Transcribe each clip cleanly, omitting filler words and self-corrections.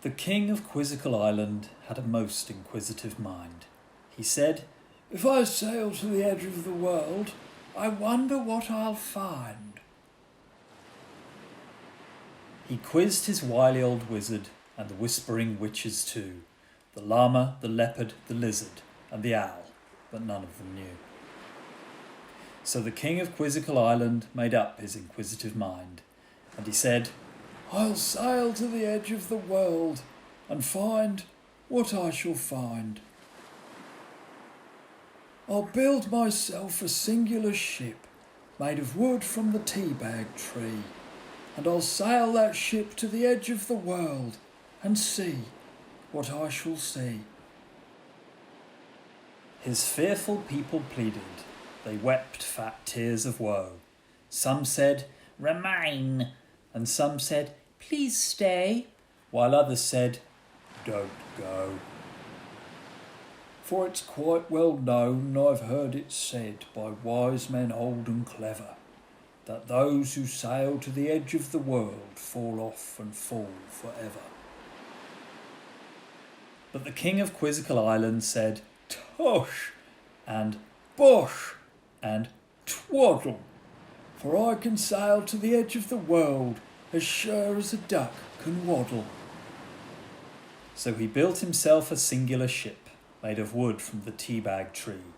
The king of Quizzical Island had a most inquisitive mind. He said, "If I sail to the edge of the world, I wonder what I'll find." He quizzed his wily old wizard and the whispering witches too, the llama, the leopard, the lizard, and the owl, but none of them knew. So the king of Quizzical Island made up his inquisitive mind, and he said, "I'll sail to the edge of the world and find what I shall find. I'll build myself a singular ship made of wood from the tea-bag tree, and I'll sail that ship to the edge of the world and see what I shall see." His fearful people pleaded. They wept fat tears of woe. Some said, "Remain," and some said, "Please stay," while others said, "Don't go." "For it's quite well known, I've heard it said by wise men old and clever, that those who sail to the edge of the world fall off and fall forever." But the king of Quizzical Island said, "Tush, and bosh, and twaddle, for I can sail to the edge of the world as sure as a duck can waddle." so he built himself a singular ship made of wood from the tea-bag tree,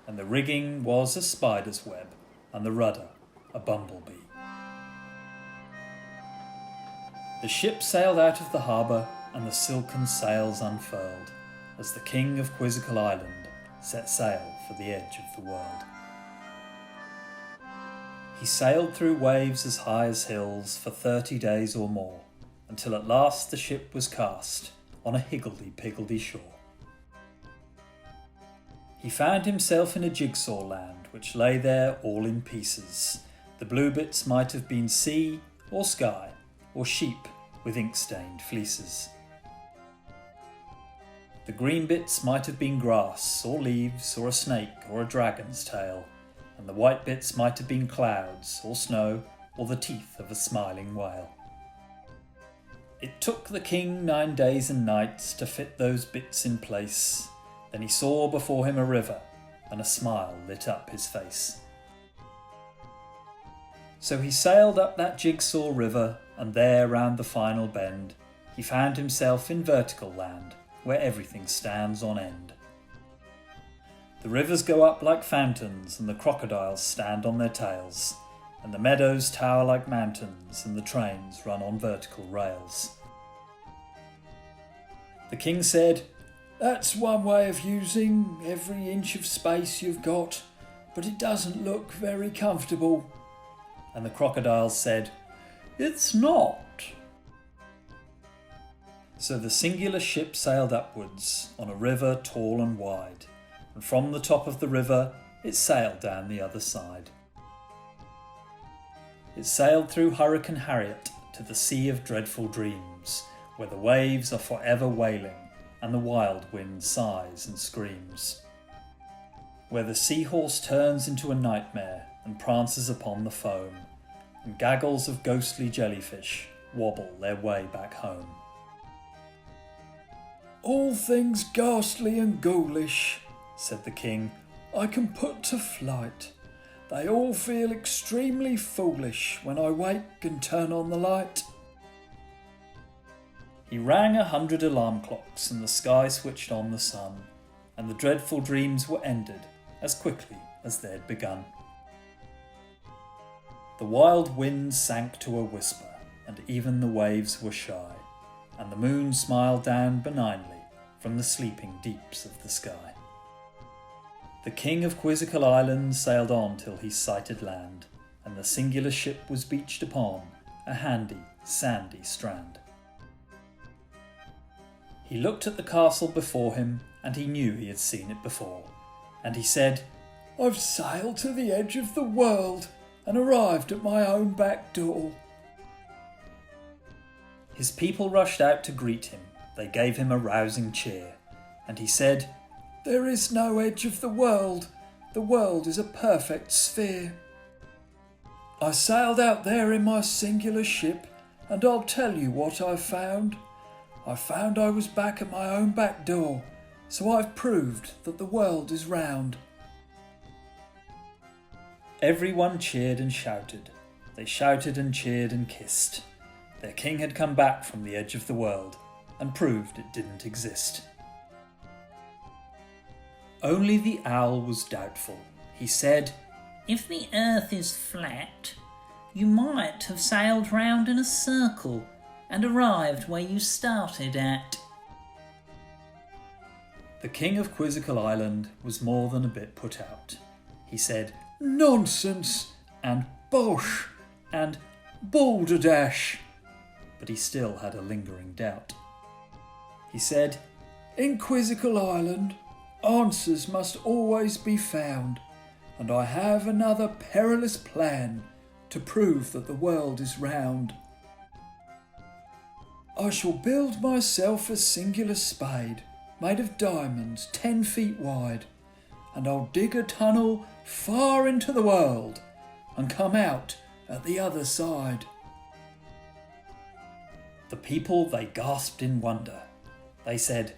and the rigging was a spider's web, and the rudder a bumblebee. The ship sailed out of the harbour, and the silken sails unfurled, as the king of Quizzical Island set sail for the edge of the world. He sailed through waves as high as hills for 30 days or more, until at last the ship was cast on a higgledy-piggledy shore. He found himself in a jigsaw land which lay there all in pieces. The blue bits might have been sea or sky, or sheep with ink-stained fleeces. The green bits might have been grass or leaves or a snake or a dragon's tail, and the white bits might have been clouds or snow or the teeth of a smiling whale. It took the king 9 days and nights to fit those bits in place. Then he saw before him a river, and a smile lit up his face. So he sailed up that jigsaw river, and there round the final bend he found himself in vertical land, where everything stands on end. The rivers go up like fountains, and the crocodiles stand on their tails, and the meadows tower like mountains, and the trains run on vertical rails. The king said, "That's one way of using every inch of space you've got, but it doesn't look very comfortable." And the crocodiles said, "It's not." So the singular ship sailed upwards on a river tall and wide, and from the top of the river it sailed down the other side. It sailed through Hurricane Harriet to the Sea of Dreadful Dreams, where the waves are forever wailing and the wild wind sighs and screams, where the seahorse turns into a nightmare and prances upon the foam, and gaggles of ghostly jellyfish wobble their way back home. "All things ghastly and ghoulish," said the king, "I can put to flight. They all feel extremely foolish when I wake and turn on the light." He rang 100 alarm clocks, and the sky switched on the sun, and the dreadful dreams were ended as quickly as they'd begun. The wild wind sank to a whisper, and even the waves were shy, and the moon smiled down benignly from the sleeping deeps of the sky. The king of Quizzical Island sailed on till he sighted land, and the singular ship was beached upon a handy, sandy strand. He looked at the castle before him, and he knew he had seen it before, and he said, "I've sailed to the edge of the world and arrived at my own back door." His people rushed out to greet him. They gave him a rousing cheer, and he said, "There is no edge of the world. The world is a perfect sphere. I sailed out there in my singular ship, and I'll tell you what I found. I found I was back at my own back door, so I've proved that the world is round. Everyone cheered and shouted. They shouted and cheered and kissed. Their king had come back from the edge of the world and proved it didn't exist. Only the owl was doubtful. He said, "If the earth is flat, you might have sailed round in a circle and arrived where you started at." The king of Quizzical Island was more than a bit put out. He said, "Nonsense, and bosh, and balderdash." but he still had a lingering doubt. He said, "In Quizzical Island, answers must always be found, and I have another perilous plan to prove that the world is round. I shall build myself a singular spade made of diamonds 10 feet wide, and I'll dig a tunnel far into the world and come out at the other side." The people, they gasped in wonder. They said,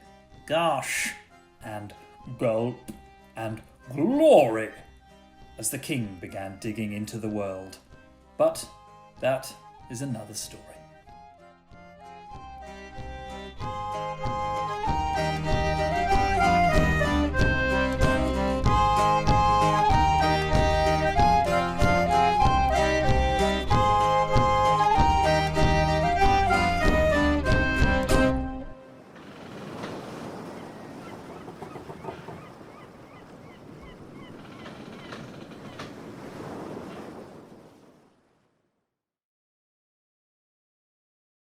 "Gosh!" and gulp, and glory, as the king began digging into the world. But that is another story.